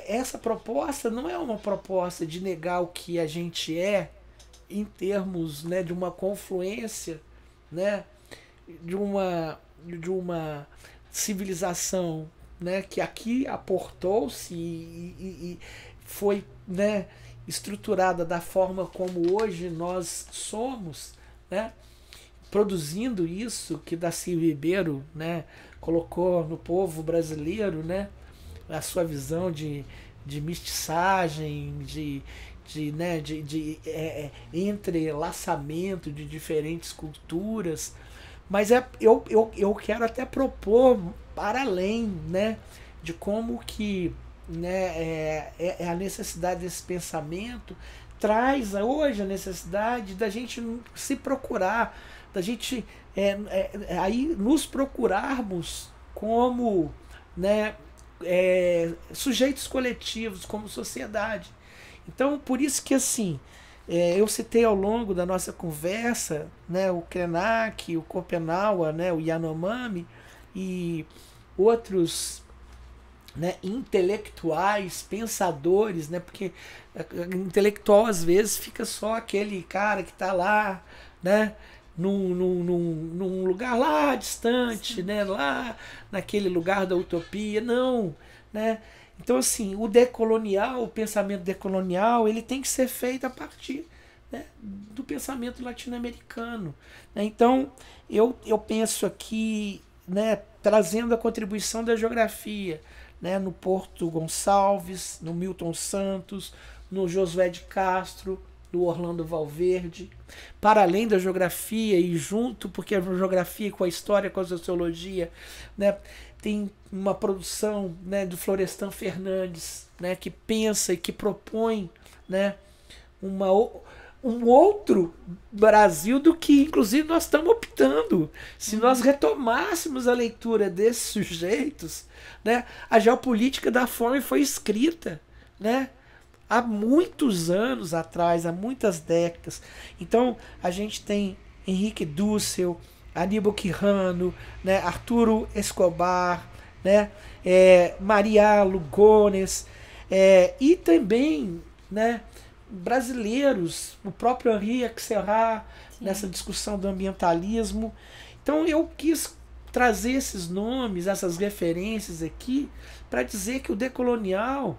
Essa proposta não é uma proposta de negar o que a gente é em termos, né, de uma confluência, né, de uma civilização, né, que aqui aportou-se e foi, né, estruturada da forma como hoje nós somos, né, produzindo isso que Darcy Ribeiro, né, colocou no povo brasileiro, né, a sua visão de mestiçagem, de entrelaçamento de diferentes culturas. Mas eu quero até propor para além, né, de como que, né, a necessidade desse pensamento traz hoje a necessidade da gente se procurar, da gente aí nos procurarmos como, né, sujeitos coletivos, como sociedade. Então, por isso que assim, eu citei ao longo da nossa conversa, né, o Krenak, o Schopenhauer, né, o Yanomami e outros, né, intelectuais, pensadores, né, porque intelectual às vezes fica só aquele cara que está lá, né, num lugar lá distante, né, lá naquele lugar da utopia, não, né? Então, assim, o pensamento decolonial, ele tem que ser feito a partir, né, do pensamento latino-americano, né? Então, eu penso aqui, né, trazendo a contribuição da geografia, né, no Porto Gonçalves, no Milton Santos, no Josué de Castro, no Orlando Valverde, para além da geografia e junto, porque a geografia com a história, com a sociologia, né, tem uma produção, né, do Florestan Fernandes, né, que pensa e que propõe, né, um outro Brasil do que, inclusive, nós estamos optando. Se nós retomássemos a leitura desses sujeitos, né, a geopolítica da fome foi escrita, né, há muitos anos atrás, há muitas décadas. Então, a gente tem Henrique Dussel, Aníbal Quijano, né, Arturo Escobar, né, Maria Lugones, e também, né, brasileiros, o próprio Henri Axelrad, nessa discussão do ambientalismo. Então eu quis trazer esses nomes, essas referências aqui, para dizer que o decolonial,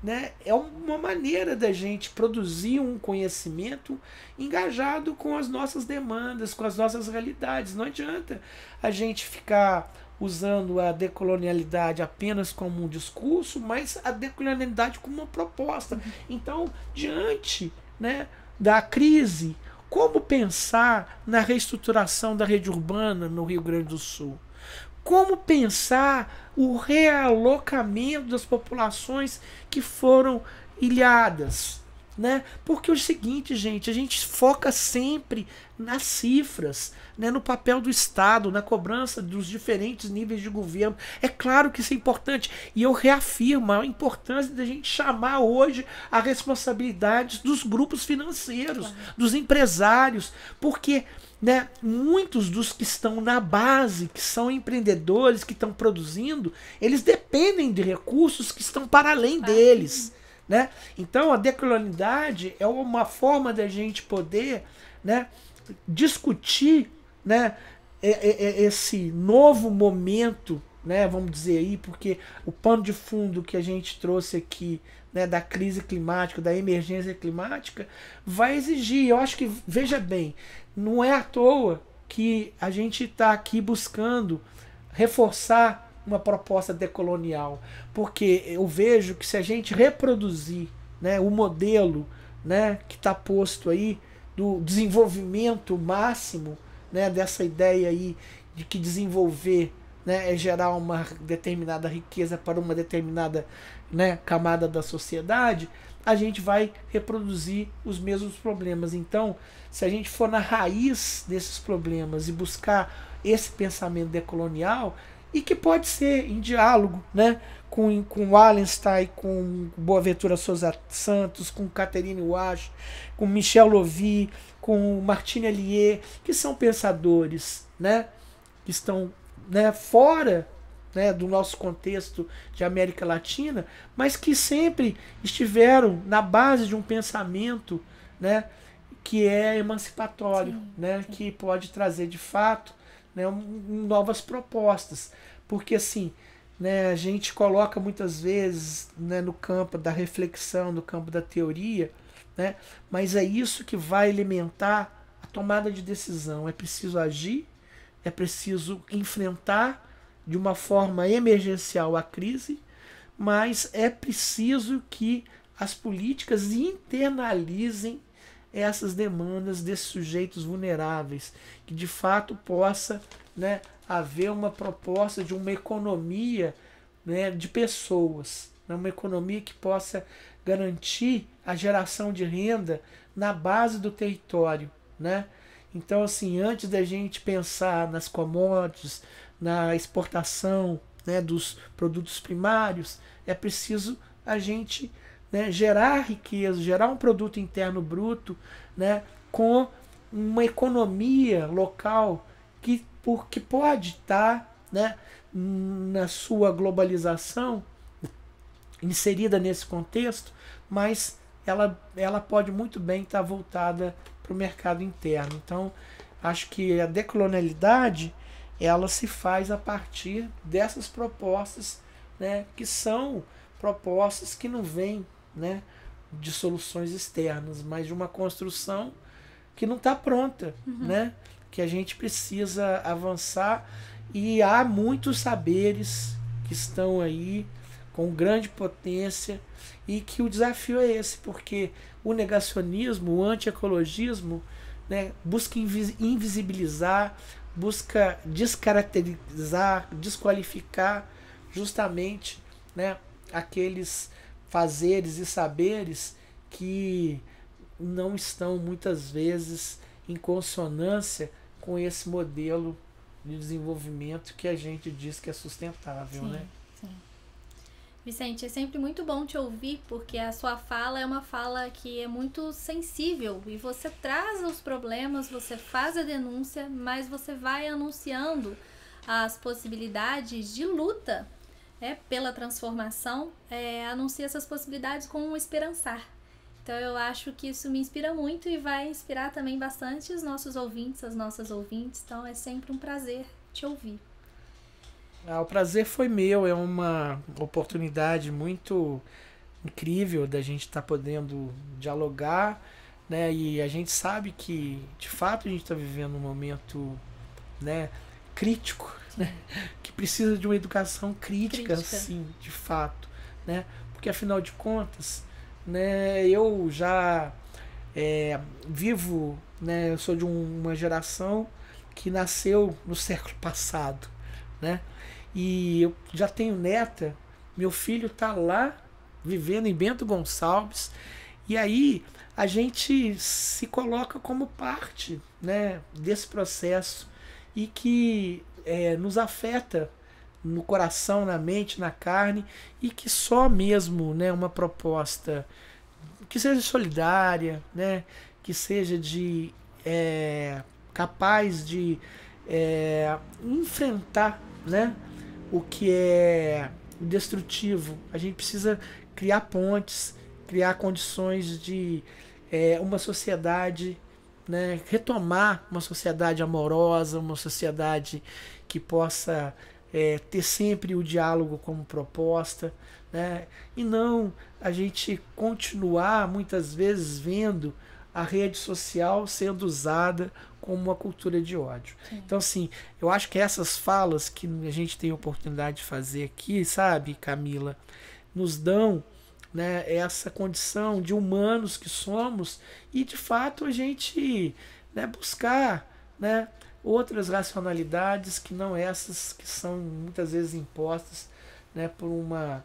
né, é uma maneira da gente produzir um conhecimento engajado com as nossas demandas, com as nossas realidades. Não adianta a gente ficar usando a decolonialidade apenas como um discurso, mas a decolonialidade como uma proposta. Então, diante, né, da crise, como pensar na reestruturação da rede urbana no Rio Grande do Sul? Como pensar o realocamento das populações que foram ilhadas, né? Porque é o seguinte, gente, a gente foca sempre nas cifras, né, no papel do Estado, na cobrança dos diferentes níveis de governo. É claro que isso é importante, e eu reafirmo a importância da gente chamar hoje a responsabilidade dos grupos financeiros, dos empresários, porque, né, muitos dos que estão na base, que são empreendedores, que estão produzindo, eles dependem de recursos que estão para além deles, né? Então a decolonialidade é uma forma da gente poder, né, discutir, né, esse novo momento, né, vamos dizer aí, porque o pano de fundo que a gente trouxe aqui, né, da crise climática, da emergência climática, vai exigir, eu acho que, veja bem, não é à toa que a gente está aqui buscando reforçar uma proposta decolonial, porque eu vejo que se a gente reproduzir, né, o modelo, né, que está posto aí do desenvolvimento máximo, né, dessa ideia aí de que desenvolver, né, é gerar uma determinada riqueza para uma determinada, né, camada da sociedade, a gente vai reproduzir os mesmos problemas. Então, se a gente for na raiz desses problemas e buscar esse pensamento decolonial, e que pode ser em diálogo, né, com Wallenstein, com Boaventura Souza Santos, com Catherine Walsh, com Michel Lovy, com Martine Allier, que são pensadores, né, que estão, né, fora, né, do nosso contexto de América Latina, mas que sempre estiveram na base de um pensamento, né, que é emancipatório, sim, né, sim, que pode trazer de fato, né, novas propostas, porque assim, né, a gente coloca muitas vezes, né, no campo da reflexão, no campo da teoria, né, mas é isso que vai alimentar a tomada de decisão. É preciso agir, é preciso enfrentar de uma forma emergencial a crise, mas é preciso que as políticas internalizem essas demandas desses sujeitos vulneráveis, que de fato possa, né, haver uma proposta de uma economia, né, de pessoas, né, uma economia que possa garantir a geração de renda na base do território, né? Então, assim, antes da gente pensar nas commodities, na exportação, né, dos produtos primários, é preciso a gente, né, gerar riqueza, gerar um produto interno bruto, né, com uma economia local que pode estar, né, na sua globalização, inserida nesse contexto, mas ela pode muito bem estar voltada para o mercado interno. Então, acho que a decolonialidade ela se faz a partir dessas propostas, né, que são propostas que não vêm, né, de soluções externas, mas de uma construção que não está pronta, né, que a gente precisa avançar, e há muitos saberes que estão aí com grande potência, e que o desafio é esse, porque o negacionismo, o anti-ecologismo, né, busca invisibilizar, busca descaracterizar, desqualificar justamente, né, aqueles fazeres e saberes que não estão muitas vezes em consonância com esse modelo de desenvolvimento que a gente diz que é sustentável, sim, né? Sim. Vicente, é sempre muito bom te ouvir, porque a sua fala é uma fala que é muito sensível, e você traz os problemas, você faz a denúncia, mas você vai anunciando as possibilidades de luta, pela transformação, anuncia essas possibilidades com um esperançar. Então eu acho que isso me inspira muito e vai inspirar também bastante os nossos ouvintes, as nossas ouvintes. Então é sempre um prazer te ouvir. O prazer foi meu, é uma oportunidade muito incrível da gente estar podendo dialogar, né? E a gente sabe que de fato a gente está vivendo um momento, né, crítico, né? Que precisa de uma educação crítica, sim, de fato, né? Porque afinal de contas, né, eu já vivo, né, eu sou de uma geração que nasceu no século passado, né? E eu já tenho neta, meu filho está lá vivendo em Bento Gonçalves, e aí a gente se coloca como parte, né, desse processo, e que nos afeta no coração, na mente, na carne, e que só mesmo, né, uma proposta que seja solidária, né, que seja capaz de enfrentar, né, o que é destrutivo. A gente precisa criar pontes, criar condições de uma sociedade, né, retomar uma sociedade amorosa, uma sociedade que possa ter sempre o diálogo como proposta, né, e não a gente continuar muitas vezes vendo a rede social sendo usada como uma cultura de ódio. Sim. Então, assim, eu acho que essas falas que a gente tem a oportunidade de fazer aqui, sabe, Camila, nos dão, né, essa condição de humanos que somos e, de fato, a gente, né, buscar, né, outras racionalidades que não essas que são muitas vezes impostas, né, por uma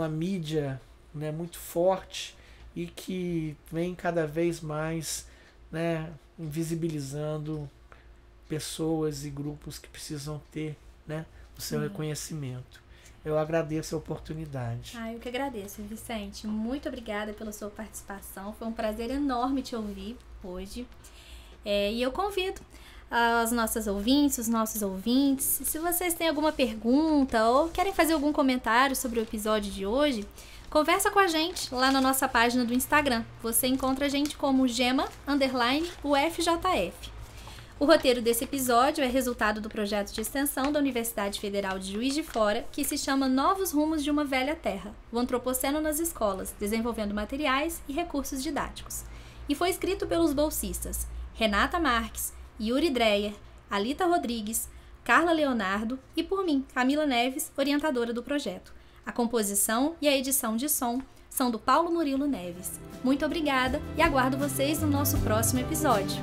mídia, né, muito forte e que vem cada vez mais, né, invisibilizando pessoas e grupos que precisam ter, né, o seu reconhecimento. Eu agradeço a oportunidade. Eu que agradeço, Vicente. Muito obrigada pela sua participação. Foi um prazer enorme te ouvir hoje. E eu convido as nossas ouvintes, os nossos ouvintes, se vocês têm alguma pergunta ou querem fazer algum comentário sobre o episódio de hoje, conversa com a gente lá na nossa página do Instagram. Você encontra a gente como Gema_UFJF. O roteiro desse episódio é resultado do projeto de extensão da Universidade Federal de Juiz de Fora, que se chama Novos Rumos de uma Velha Terra, o Antropoceno nas Escolas, desenvolvendo materiais e recursos didáticos. E foi escrito pelos bolsistas Renata Marques, Yuri Dreyer, Alita Rodrigues, Carla Leonardo e por mim, Camila Neves, orientadora do projeto. A composição e a edição de som são do Paulo Murilo Neves. Muito obrigada e aguardo vocês no nosso próximo episódio.